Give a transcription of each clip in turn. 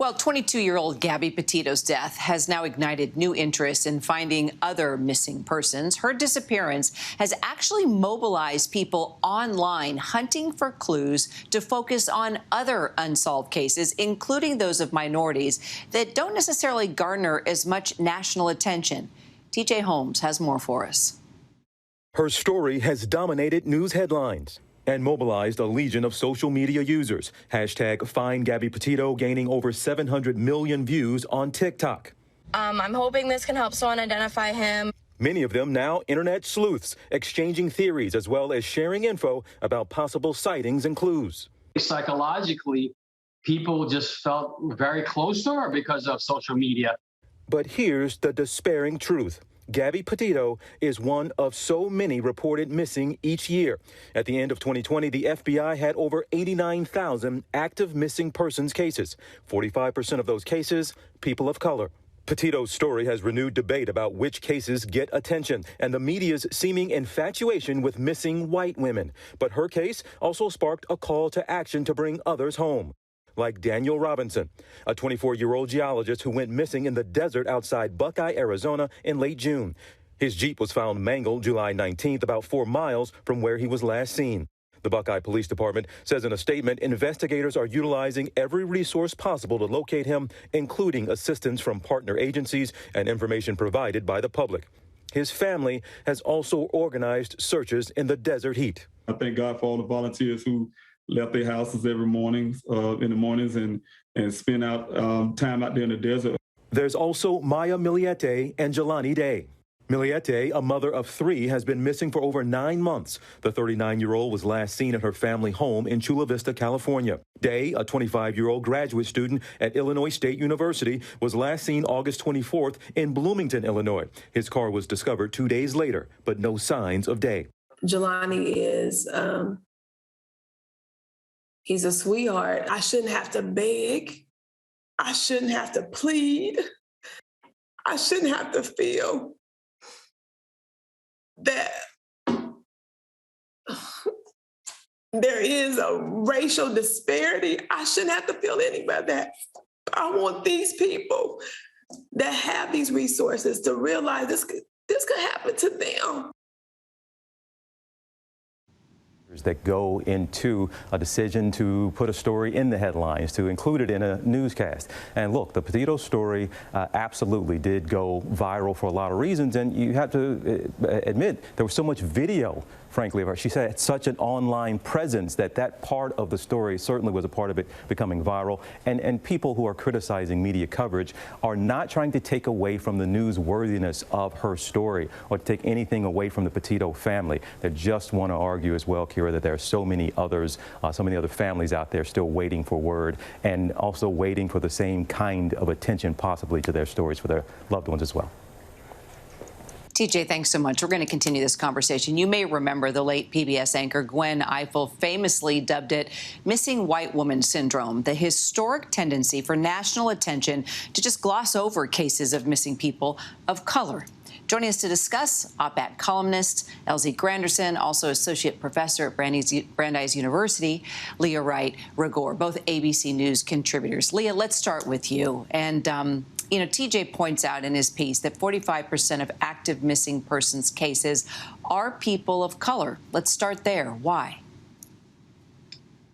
Well, 22-year-old Gabby Petito's death has now ignited new interest in finding other missing persons. Her disappearance has actually mobilized people online hunting for clues to focus on other unsolved cases, including those of minorities that don't necessarily garner as much national attention. TJ Holmes has more for us. Her story has dominated news headlines and mobilized a legion of social media users. Hashtag Find Gabby Petito gaining over 700 million views on TikTok. I'm hoping this can help someone identify him. Many of them now internet sleuths, exchanging theories as well as sharing info about possible sightings and clues. Psychologically, people just felt very close to her because of social media. But here's the despairing truth. Gabby Petito is one of so many reported missing each year. At the end of 2020, the FBI had over 89,000 active missing persons cases. 45% of those cases, people of color. Petito's story has renewed debate about which cases get attention and the media's seeming infatuation with missing white women. But her case also sparked a call to action to bring others home, like Daniel Robinson, a 24-year-old geologist who went missing in the desert outside Buckeye, Arizona in late June. His Jeep was found mangled July 19th, about 4 miles from where he was last seen. The Buckeye Police Department says in a statement, investigators are utilizing every resource possible to locate him, including assistance from partner agencies and information provided by the public. His family has also organized searches in the desert heat. I thank God for all the volunteers who left their houses every morning, in the mornings and spend out time out there in the desert. There's also Maya Miliete and Jelani Day. Miliete, a mother of 3, has been missing for over 9 months. The 39-year-old was last seen at her family home in Chula Vista, California. Day, a 25-year-old graduate student at Illinois State University, was last seen August 24th in Bloomington, Illinois. His car was discovered 2 days later, but no signs of Day. Jelani is he's a sweetheart. I shouldn't have to beg. I shouldn't have to plead. I shouldn't have to feel that there is a racial disparity. I shouldn't have to feel any of that. I want these people that have these resources to realize this could happen to them. That go into a decision to put a story in the headlines, to include it in a newscast. And look, the Petito story absolutely did go viral for a lot of reasons, and you have to admit there was so much video, frankly, of her. She said such an online presence that part of the story certainly was a part of it becoming viral. And people who are criticizing media coverage are not trying to take away from the newsworthiness of her story or take anything away from the Petito family. They just want to argue as well, Kira, that there are so many other families out there still waiting for word and also waiting for the same kind of attention possibly to their stories for their loved ones as well. TJ, thanks so much. We're going to continue this conversation. You may remember the late PBS anchor Gwen Ifill famously dubbed it missing white woman syndrome, the historic tendency for national attention to just gloss over cases of missing people of color. Joining us to discuss, op-ed columnist Elsie Granderson, also associate professor at Brandeis University, Leah Wright-Rigor, both ABC News contributors. Leah, let's start with you. And TJ points out in his piece that 45% of active missing persons cases are people of color. Let's start there. Why?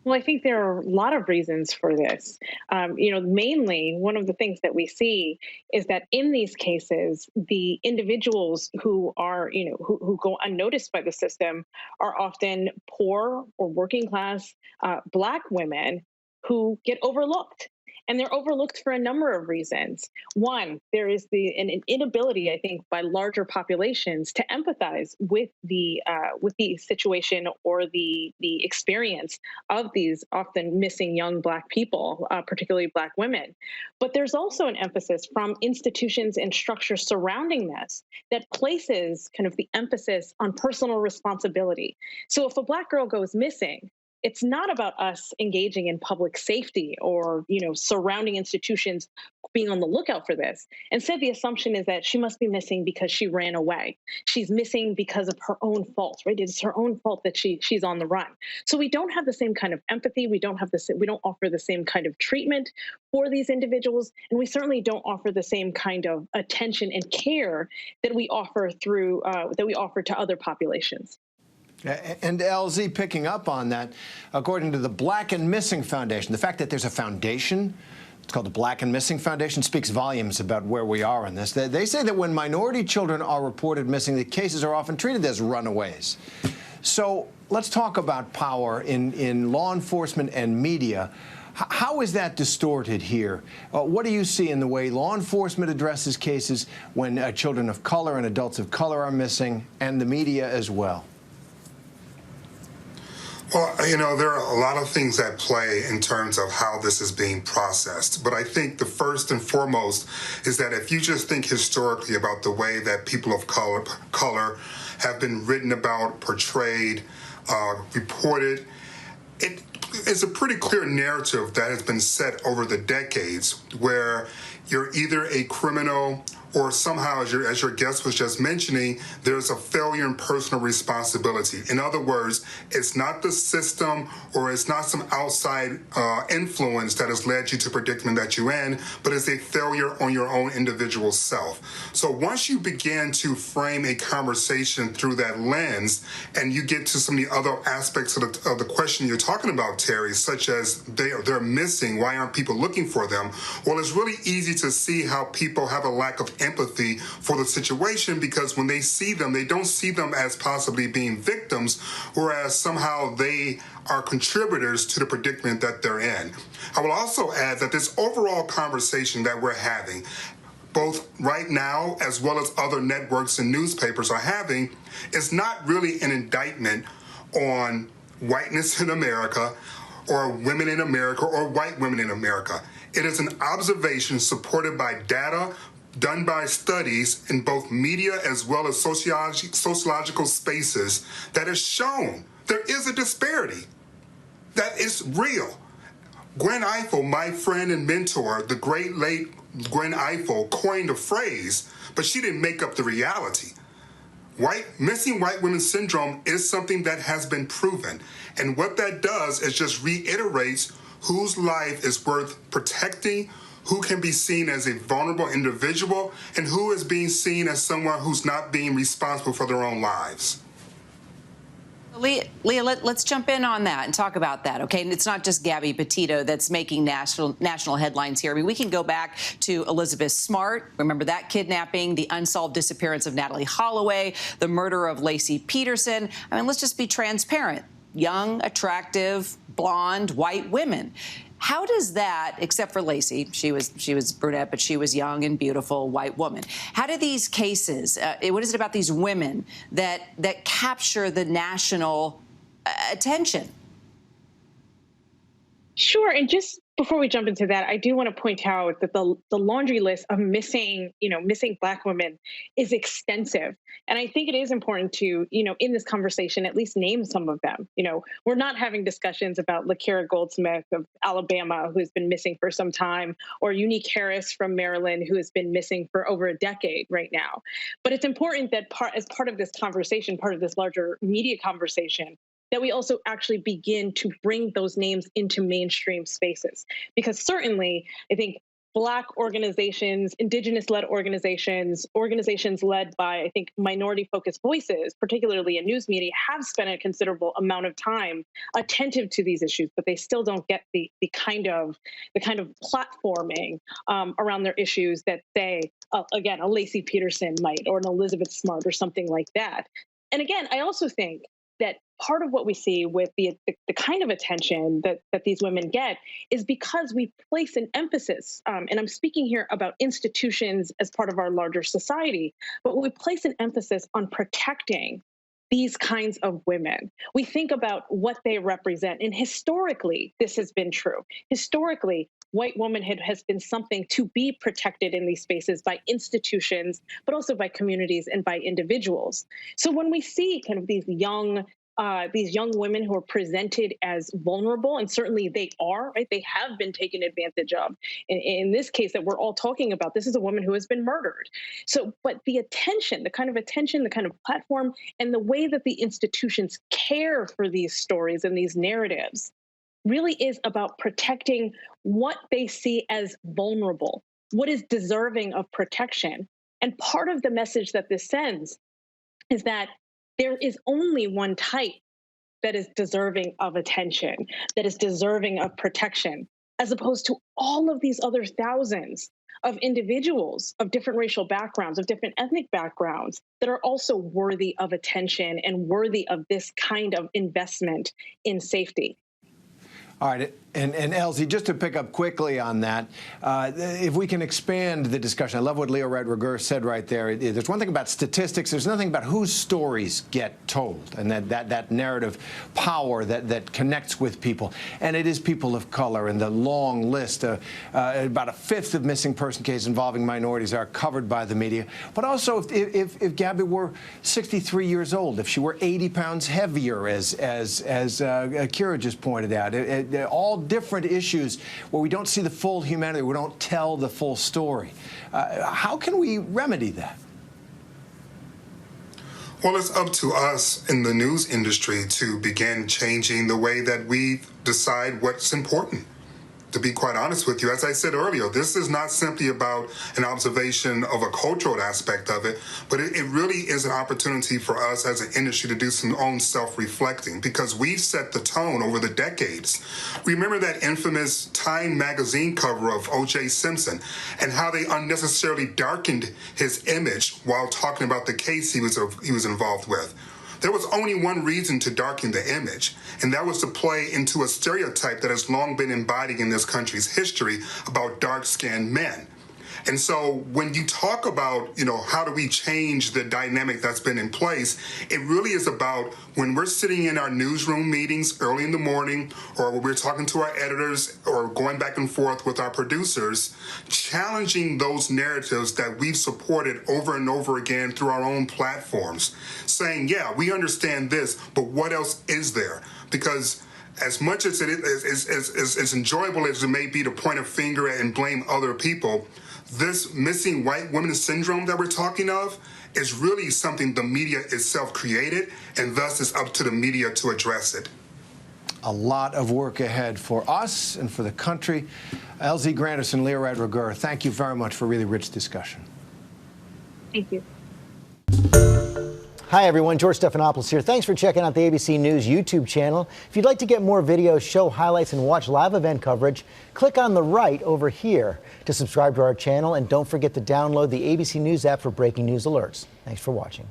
Well, I think there are a lot of reasons for this. Mainly one of the things that we see is that in these cases, the individuals who are, who go unnoticed by the system are often poor or working class Black women who get overlooked. And they're overlooked for a number of reasons. One, there is an inability, I think, by larger populations to empathize with the situation or the experience of these often missing young Black people, particularly Black women. But there's also an emphasis from institutions and structures surrounding this that places kind of the emphasis on personal responsibility. So if a Black girl goes missing, it's not about us engaging in public safety or, surrounding institutions being on the lookout for this. Instead, the assumption is that she must be missing because she ran away. She's missing because of her own fault, right? It's her own fault that she's on the run. So we don't have the same kind of empathy. We don't offer the same kind of treatment for these individuals, and we certainly don't offer the same kind of attention and care that we offer to other populations. And LZ, picking up on that, according to the Black and Missing Foundation, the fact that there's a foundation, it's called the Black and Missing Foundation, speaks volumes about where we are in this. They say that when minority children are reported missing, the cases are often treated as runaways. So let's talk about power in law enforcement and media. How is that distorted here? What do you see in the way law enforcement addresses cases when children of color and adults of color are missing, and the media as well? Well, you know, there are a lot of things at play in terms of how this is being processed. But I think the first and foremost is that if you just think historically about the way that people of color have been written about, portrayed, reported, it is a pretty clear narrative that has been set over the decades where you're either a criminal or somehow, as your guest was just mentioning, there's a failure in personal responsibility. In other words, it's not the system or it's not some outside influence that has led you to the predicament that you're in, but it's a failure on your own individual self. So once you begin to frame a conversation through that lens, and you get to some of the other aspects of the question you're talking about, Terry, such as they're missing, why aren't people looking for them? Well, it's really easy to see how people have a lack of empathy for the situation, because when they see them, they don't see them as possibly being victims, whereas somehow they are contributors to the predicament that they're in. I will also add that this overall conversation that we're having, both right now as well as other networks and newspapers are having, is not really an indictment on whiteness in America or women in America or white women in America. It is an observation supported by data done by studies in both media as well as sociological spaces that has shown there is a disparity that is real. Gwen Ifill, my friend and mentor, the great late Gwen Ifill, coined a phrase, but she didn't make up the reality. Missing white women syndrome is something that has been proven. And what that does is just reiterates whose life is worth protecting, who can be seen as a vulnerable individual, and who is being seen as someone who's not being responsible for their own lives. Leah, let's jump in on that and talk about that, okay? And it's not just Gabby Petito that's making national headlines here. I mean, we can go back to Elizabeth Smart. Remember that kidnapping, the unsolved disappearance of Natalie Holloway, the murder of Lacey Peterson. I mean, let's just be transparent. Young, attractive, blonde, white women. How does that, except for Lacey, she was brunette, but she was young and beautiful white woman. How do these cases, what is it about these women that capture the national attention? Sure, and just before we jump into that, I do want to point out that the laundry list of missing Black women is extensive. And I think it is important to, in this conversation, at least name some of them. We're not having discussions about LaKara Goldsmith of Alabama, who has been missing for some time, or Unique Harris from Maryland, who has been missing for over a decade right now. But it's important that as part of this conversation, part of this larger media conversation, that we also actually begin to bring those names into mainstream spaces. Because certainly, I think Black organizations, Indigenous-led organizations, organizations led by, I think, minority-focused voices, particularly in news media, have spent a considerable amount of time attentive to these issues, but they still don't get the kind of platforming around their issues that, say, again, a Lacey Peterson might, or an Elizabeth Smart, or something like that. And again, I also think that part of what we see with the kind of attention that these women get is because we place an emphasis, and I'm speaking here about institutions as part of our larger society, but we place an emphasis on protecting these kinds of women. We think about what they represent, and historically, this has been true. Historically, white womanhood has been something to be protected in these spaces by institutions, but also by communities and by individuals. So when we see kind of these young, these young women who are presented as vulnerable, and certainly they are, right? They have been taken advantage of. In this case that we're all talking about, this is a woman who has been murdered. So, but the attention, the kind of platform, and the way that the institutions care for these stories and these narratives really is about protecting what they see as vulnerable, what is deserving of protection. And part of the message that this sends is that there is only one type that is deserving of attention, that is deserving of protection, as opposed to all of these other thousands of individuals of different racial backgrounds, of different ethnic backgrounds, that are also worthy of attention and worthy of this kind of investment in safety. All right, and Elsie, just to pick up quickly on that, if we can expand the discussion. I love what Leo Redriger said right there. There's one thing about statistics. There's nothing about whose stories get told, and that narrative power that connects with people. And it is people of color, and the long list. About a fifth of missing person cases involving minorities are covered by the media. But also, if Gabby were 63 years old, if she were 80 pounds heavier, as Kira just pointed out, all different issues where we don't see the full humanity, we don't tell the full story. How can we remedy that? Well, it's up to us in the news industry to begin changing the way that we decide what's important. To be quite honest with you, as I said earlier, this is not simply about an observation of a cultural aspect of it, but it really is an opportunity for us as an industry to do some own self-reflecting, because we've set the tone over the decades. Remember that infamous Time magazine cover of O.J. Simpson and how they unnecessarily darkened his image while talking about the case he was involved with. There was only one reason to darken the image, and that was to play into a stereotype that has long been embodied in this country's history about dark-skinned men. And so when you talk about, how do we change the dynamic that's been in place, it really is about when we're sitting in our newsroom meetings early in the morning, or when we're talking to our editors or going back and forth with our producers, challenging those narratives that we've supported over and over again through our own platforms, saying, yeah, we understand this, but what else is there? Because as much as it is as enjoyable as it may be to point a finger at and blame other people, this missing white women syndrome that we're talking of is really something the media itself created, and thus it's up to the media to address it. A lot of work ahead for us and for the country. LZ Granderson, Leo Redriger, thank you very much for a really rich discussion. Thank you. Hi, everyone. George Stephanopoulos here. Thanks for checking out the ABC News YouTube channel. If you'd like to get more videos, show highlights, and watch live event coverage, click on the right over here to subscribe to our channel. And don't forget to download the ABC News app for breaking news alerts. Thanks for watching.